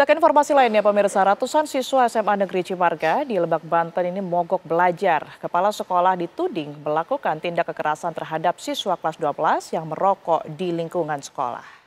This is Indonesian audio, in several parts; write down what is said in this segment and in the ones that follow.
Ke informasi lainnya, pemirsa, ratusan siswa SMA Negeri Cimarga di Lebak, Banten ini mogok belajar. Kepala sekolah dituding melakukan tindak kekerasan terhadap siswa kelas 12 yang merokok di lingkungan sekolah.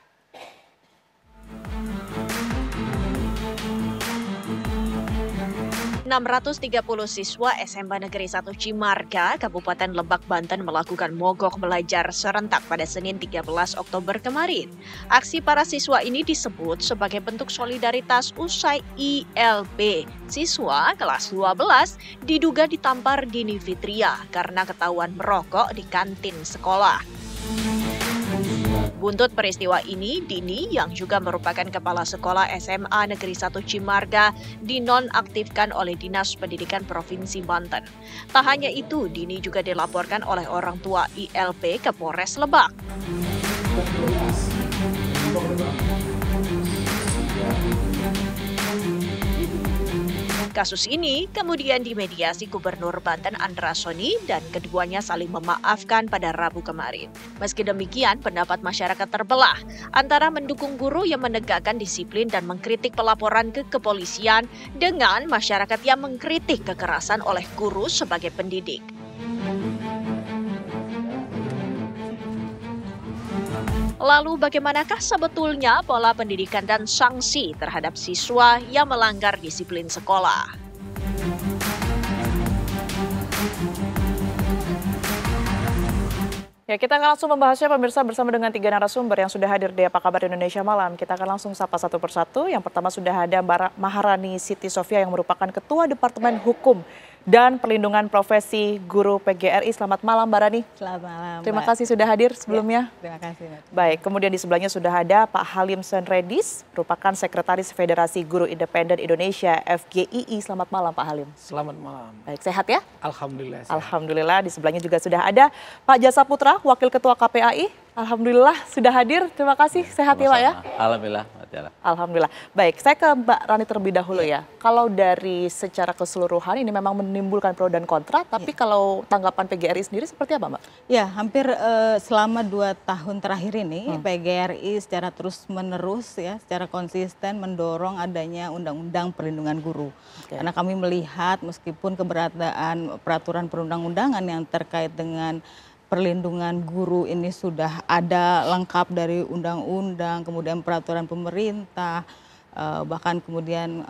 630 siswa SMA Negeri 1 Cimarga, Kabupaten Lebak, Banten melakukan mogok belajar serentak pada Senin 13 Oktober kemarin. Aksi para siswa ini disebut sebagai bentuk solidaritas usai ILB. Siswa kelas 12 diduga ditampar Dini Fitria karena ketahuan merokok di kantin sekolah. Buntut peristiwa ini, Dini yang juga merupakan kepala sekolah SMA Negeri 1 Cimarga dinonaktifkan oleh Dinas Pendidikan Provinsi Banten. Tak hanya itu, Dini juga dilaporkan oleh orang tua ILB ke Polres Lebak. Kasus ini kemudian dimediasi Gubernur Banten Andra Soni dan keduanya saling memaafkan pada Rabu kemarin. Meski demikian, pendapat masyarakat terbelah antara mendukung guru yang menegakkan disiplin dan mengkritik pelaporan ke kepolisian dengan masyarakat yang mengkritik kekerasan oleh guru sebagai pendidik. Lalu bagaimanakah sebetulnya pola pendidikan dan sanksi terhadap siswa yang melanggar disiplin sekolah? Ya, kita akan langsung membahasnya pemirsa bersama dengan 3 narasumber yang sudah hadir di Apa Kabar Indonesia Malam. Kita akan langsung sapa satu persatu. Yang pertama sudah ada Mbak Maharani Siti Sofia yang merupakan Ketua Departemen Hukum dan Perlindungan Profesi Guru PGRI. Selamat malam Mbak Rani. Selamat malam. Terima kasih sudah hadir sebelumnya. Ya, terima kasih. Baik, kemudian di sebelahnya sudah ada Pak Halim Senredis, merupakan Sekretaris Federasi Guru Independen Indonesia FGII. Selamat malam Pak Halim. Selamat malam. Baik, sehat ya? Alhamdulillah. Sehat. Alhamdulillah, di sebelahnya juga sudah ada Pak Jasa Putra, Wakil Ketua KPAI. Alhamdulillah sudah hadir. Terima kasih. Sehat ya Pak ya? Alhamdulillah. Alhamdulillah. Baik, saya ke Mbak Rani terlebih dahulu ya. Kalau dari secara keseluruhan ini memang menimbulkan pro dan kontra, tapi kalau tanggapan PGRI sendiri seperti apa Mbak? Ya, hampir selama 2 tahun terakhir ini PGRI secara terus-menerus ya, secara konsisten mendorong adanya Undang-Undang Perlindungan Guru. Karena kami melihat meskipun keberadaan peraturan perundang-undangan yang terkait dengan perlindungan guru ini sudah ada lengkap dari undang-undang, kemudian peraturan pemerintah, bahkan kemudian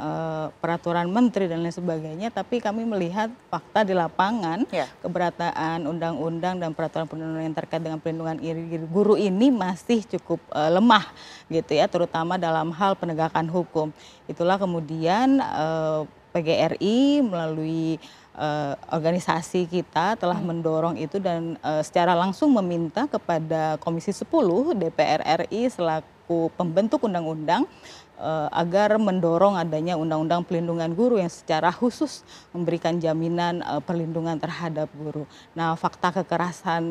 peraturan menteri dan lain sebagainya. Tapi kami melihat fakta di lapangan, keberadaan undang-undang dan peraturan perundang-undangan yang terkait dengan perlindungan guru ini masih cukup lemah gitu ya, terutama dalam hal penegakan hukum. Itulah kemudian PGRI melalui organisasi kita telah mendorong itu dan secara langsung meminta kepada Komisi 10 DPR RI selaku pembentuk undang-undang agar mendorong adanya Undang-Undang Pelindungan Guru yang secara khusus memberikan jaminan perlindungan terhadap guru. Nah, fakta kekerasan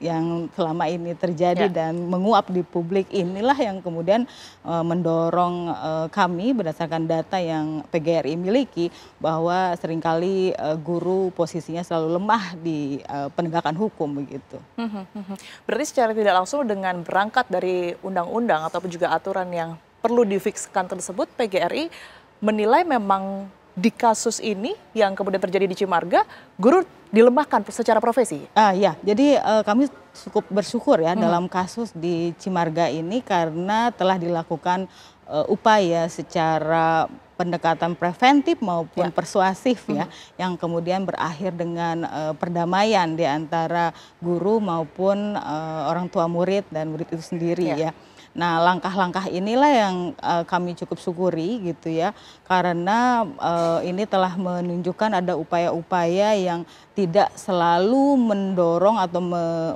yang selama ini terjadi dan menguap di publik inilah yang kemudian mendorong kami berdasarkan data yang PGRI miliki bahwa seringkali guru posisinya selalu lemah di penegakan hukum begitu. Berarti secara tidak langsung dengan berangkat dari undang-undang ataupun juga aturan yang perlu difikskan tersebut, PGRI menilai memang di kasus ini yang kemudian terjadi di Cimarga, guru dilemahkan secara profesi. Ya, jadi kami cukup bersyukur ya dalam kasus di Cimarga ini karena telah dilakukan upaya secara pendekatan preventif maupun persuasif ya, yang kemudian berakhir dengan perdamaian di antara guru maupun orang tua murid dan murid itu sendiri ya. Nah, langkah-langkah inilah yang kami cukup syukuri gitu ya, karena ini telah menunjukkan ada upaya-upaya yang tidak selalu mendorong atau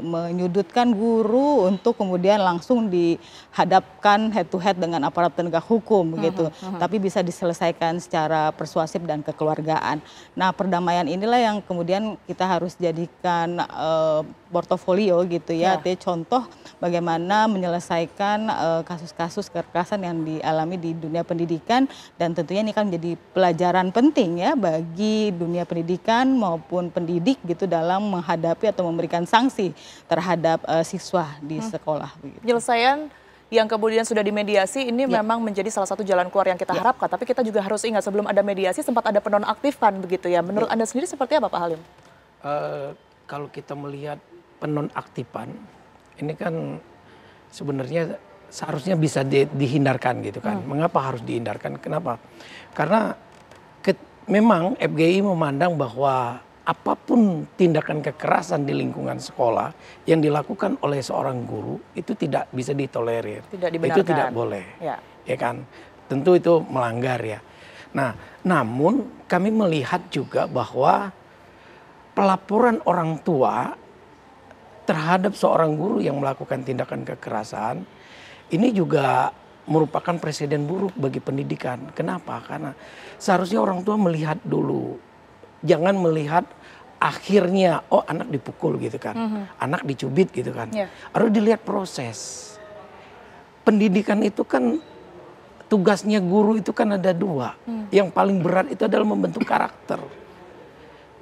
menyudutkan guru untuk kemudian langsung dihadapkan head to head dengan aparat penegak hukum gitu, tapi bisa diselesaikan secara persuasif dan kekeluargaan. Nah, perdamaian inilah yang kemudian kita harus jadikan portofolio gitu ya, artinya contoh bagaimana menyelesaikan kasus-kasus kekerasan yang dialami di dunia pendidikan, dan tentunya ini kan menjadi pelajaran penting ya bagi dunia pendidikan maupun pendidik gitu dalam menghadapi atau memberikan sanksi terhadap siswa di sekolah. Penyelesaian yang kemudian sudah dimediasi ini memang menjadi salah satu jalan keluar yang kita harapkan. Tapi kita juga harus ingat sebelum ada mediasi sempat ada penonaktifan begitu ya. Menurut Anda sendiri seperti apa Pak Halim? Kalau kita melihat penonaktifan, ini kan sebenarnya seharusnya bisa dihindarkan gitu kan. Mengapa harus dihindarkan? Kenapa? Karena memang FGI memandang bahwa apapun tindakan kekerasan di lingkungan sekolah yang dilakukan oleh seorang guru itu tidak bisa ditolerir. Tidak dibenarkan. Itu tidak boleh. Ya kan? Tentu itu melanggar ya. Nah, namun kami melihat juga bahwa pelaporan orang tua terhadap seorang guru yang melakukan tindakan kekerasan ini juga merupakan presiden buruk bagi pendidikan. Kenapa? Karena seharusnya orang tua melihat dulu. Jangan melihat akhirnya, oh anak dipukul gitu kan, anak dicubit gitu kan. Harus dilihat proses. Pendidikan itu kan tugasnya guru itu kan ada dua. Yang paling berat itu adalah membentuk karakter.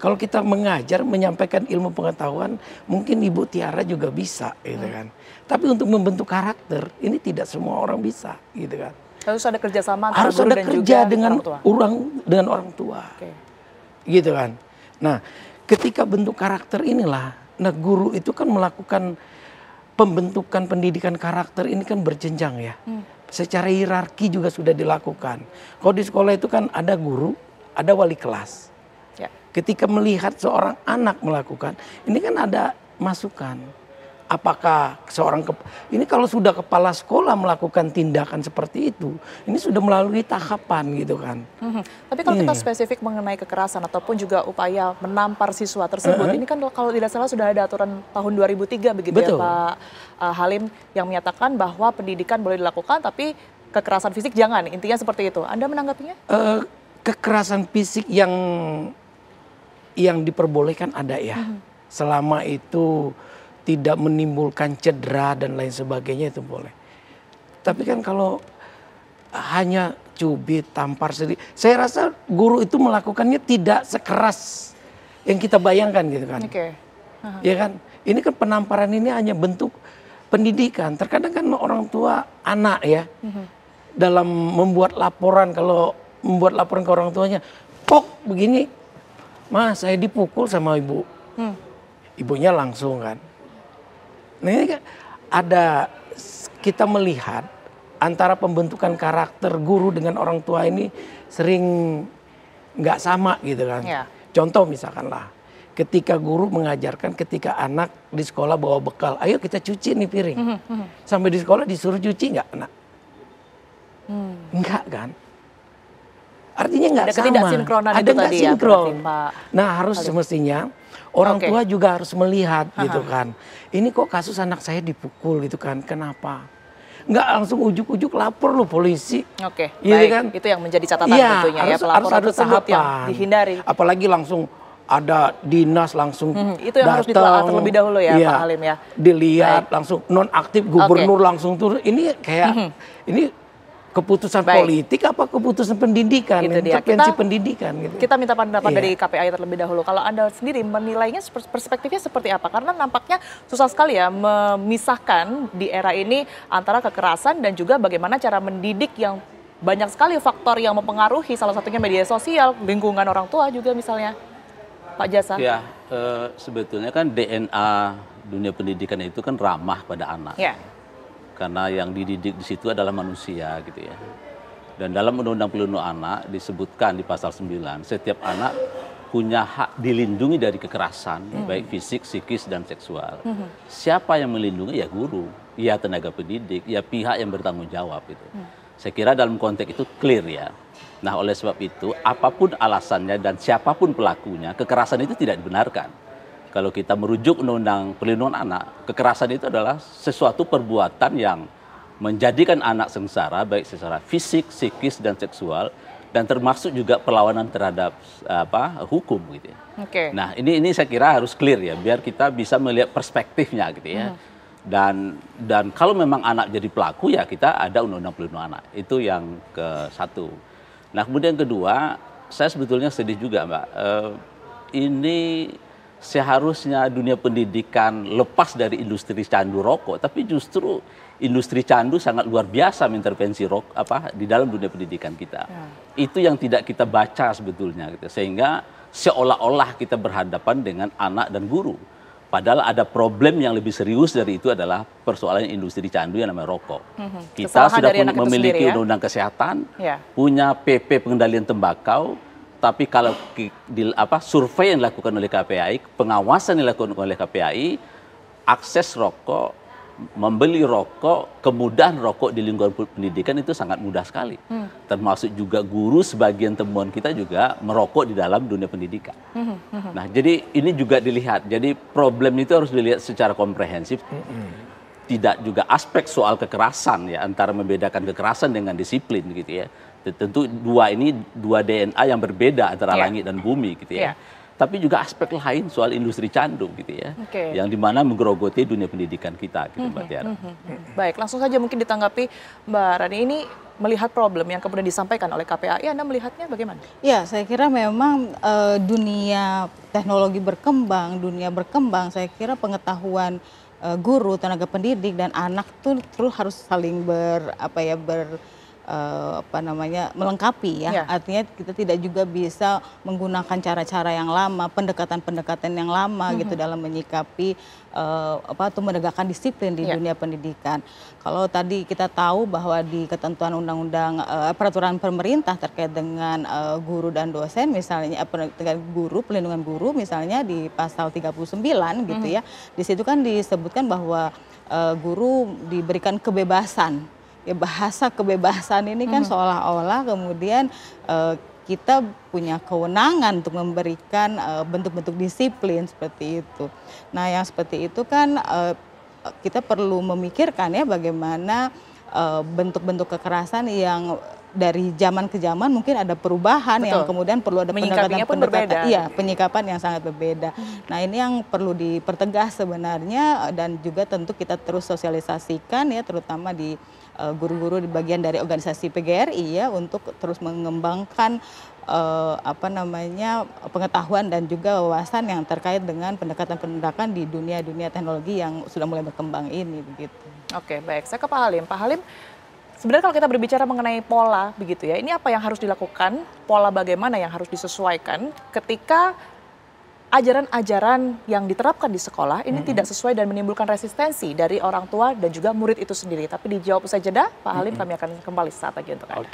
Kalau kita mengajar, menyampaikan ilmu pengetahuan, mungkin Ibu Tiara juga bisa gitu kan. Tapi untuk membentuk karakter, ini tidak semua orang bisa gitu kan. Harus ada kerjasama antara harus guru ada dan kerja juga dengan orang tua. Gitu kan. Nah, ketika bentuk karakter inilah, nah guru itu kan melakukan pembentukan pendidikan karakter ini kan berjenjang ya. Secara hierarki juga sudah dilakukan. Kalau di sekolah itu kan ada guru, ada wali kelas. Ketika melihat seorang anak melakukan, ini kan ada masukan. Apakah ini kalau sudah kepala sekolah melakukan tindakan seperti itu, ini sudah melalui tahapan gitu kan. Tapi kalau kita spesifik mengenai kekerasan ataupun juga upaya menampar siswa tersebut, ini kan kalau tidak salah sudah ada aturan tahun 2003 begitu. Betul. Ya Pak Halim yang menyatakan bahwa pendidikan boleh dilakukan tapi kekerasan fisik jangan, intinya seperti itu. Anda menanggapinya? Kekerasan fisik yang diperbolehkan ada ya, selama itu tidak menimbulkan cedera dan lain sebagainya itu boleh. Tapi kan kalau hanya cubit, tampar sedikit, saya rasa guru itu melakukannya tidak sekeras yang kita bayangkan gitu kan. Ya kan, ini kan penamparan ini hanya bentuk pendidikan. Terkadang kan orang tua anak ya, dalam membuat laporan, kalau membuat laporan ke orang tuanya, kok begini, Mas saya dipukul sama ibu. Ibunya langsung kan. Nah ini kan kita melihat antara pembentukan karakter guru dengan orang tua ini sering nggak sama gitu kan. Contoh misalkanlah, ketika guru mengajarkan ketika anak di sekolah bawa bekal, ayo kita cuci nih piring. Sampai di sekolah disuruh cuci nggak anak? Enggak kan? Artinya nggak sama. Ada ketidaksinkronan itu tadi ya. Nah harus semestinya orang tua juga harus melihat gitu kan. Ini kok kasus anak saya dipukul gitu kan, kenapa? Nggak langsung ujuk-ujuk lapor loh polisi. Baik, kan? Itu yang menjadi catatan tentunya ya, pelaporan harus ada tersebut yang dihindari. Apalagi langsung ada dinas langsung itu yang harus ditelaah terlebih dahulu ya Pak Halim ya. Dilihat langsung nonaktif gubernur langsung turun. Ini kayak ini keputusan politik apa keputusan pendidikan, intervensi pendidikan gitu. Kita minta pendapat dari KPAI terlebih dahulu. Kalau Anda sendiri menilainya perspektifnya seperti apa? Karena nampaknya susah sekali ya memisahkan di era ini antara kekerasan dan juga bagaimana cara mendidik yang banyak sekali faktor yang mempengaruhi, salah satunya media sosial, lingkungan orang tua juga misalnya. Pak Jasa. Ya, sebetulnya kan DNA dunia pendidikan itu kan ramah pada anak. Karena yang dididik di situ adalah manusia gitu ya. Dan dalam Undang-Undang Pelindungan Anak disebutkan di pasal 9, setiap anak punya hak dilindungi dari kekerasan, baik fisik, psikis, dan seksual. Siapa yang melindungi? Ya guru, ya tenaga pendidik, ya pihak yang bertanggung jawab itu. Saya kira dalam konteks itu clear ya. Nah oleh sebab itu, apapun alasannya dan siapapun pelakunya, kekerasan itu tidak dibenarkan. Kalau kita merujuk Undang-Undang Perlindungan Anak, kekerasan itu adalah sesuatu perbuatan yang menjadikan anak sengsara, baik secara fisik, psikis, dan seksual, dan termasuk juga perlawanan terhadap hukum gitu ya. Nah ini saya kira harus clear ya, biar kita bisa melihat perspektifnya gitu ya. Dan kalau memang anak jadi pelaku ya kita ada Undang-Undang Perlindungan Anak, itu yang ke satu. Nah kemudian kedua, saya sebetulnya sedih juga Mbak, ini seharusnya dunia pendidikan lepas dari industri candu rokok, tapi justru industri candu sangat luar biasa mengintervensi di dalam dunia pendidikan kita. Itu yang tidak kita baca sebetulnya, gitu. Sehingga seolah-olah kita berhadapan dengan anak dan guru. Padahal ada problem yang lebih serius dari itu adalah persoalan industri candu yang namanya rokok. Kita sudah memiliki undang-undang kesehatan, punya PP pengendalian tembakau, tapi kalau survei yang dilakukan oleh KPAI, pengawasan yang dilakukan oleh KPAI, akses rokok, membeli rokok, kemudahan rokok di lingkungan pendidikan itu sangat mudah sekali. Termasuk juga guru, sebagian temuan kita juga merokok di dalam dunia pendidikan. Nah, jadi ini juga dilihat. Jadi problem itu harus dilihat secara komprehensif. Tidak juga aspek soal kekerasan ya, antara membedakan kekerasan dengan disiplin gitu ya. Tentu dua DNA yang berbeda antara langit dan bumi gitu ya. Tapi juga aspek lain soal industri candu gitu ya, yang dimana menggerogoti dunia pendidikan kita gitu, Mbak Tiara. Baik, langsung saja mungkin ditanggapi Mbak Rani, ini melihat problem yang kemudian disampaikan oleh KPAI, Anda melihatnya bagaimana? Ya, saya kira memang dunia teknologi berkembang, dunia berkembang, saya kira pengetahuan guru, tenaga pendidik dan anak tuh terus harus saling melengkapi ya. Artinya kita tidak juga bisa menggunakan cara-cara yang lama, pendekatan-pendekatan yang lama gitu dalam menyikapi atau menegakkan disiplin di dunia pendidikan. Kalau tadi kita tahu bahwa di ketentuan undang-undang peraturan pemerintah terkait dengan guru dan dosen misalnya dengan guru, pelindungan guru misalnya di pasal 39 gitu ya. Di situ kan disebutkan bahwa guru diberikan kebebasan. Ya, bahasa kebebasan ini kan seolah-olah kemudian kita punya kewenangan untuk memberikan bentuk-bentuk disiplin seperti itu. Nah, yang seperti itu kan kita perlu memikirkan ya bagaimana bentuk-bentuk kekerasan yang dari zaman ke zaman mungkin ada perubahan. Betul. Yang kemudian perlu ada pendekatan, iya, penyikapan yang sangat berbeda. Nah, ini yang perlu dipertegas sebenarnya dan juga tentu kita terus sosialisasikan ya, terutama di guru-guru di bagian dari organisasi PGRI ya, untuk terus mengembangkan pengetahuan dan juga wawasan yang terkait dengan pendekatan-pendekatan di dunia teknologi yang sudah mulai berkembang ini begitu. Oke, baik. Saya ke Pak Halim. Pak Halim, sebenarnya kalau kita berbicara mengenai pola begitu ya, ini apa yang harus dilakukan, pola bagaimana yang harus disesuaikan ketika ajaran-ajaran yang diterapkan di sekolah ini tidak sesuai dan menimbulkan resistensi dari orang tua dan juga murid itu sendiri. Tapi dijawab usai jeda, Pak Halim, kami akan kembali saat lagi untuk Anda.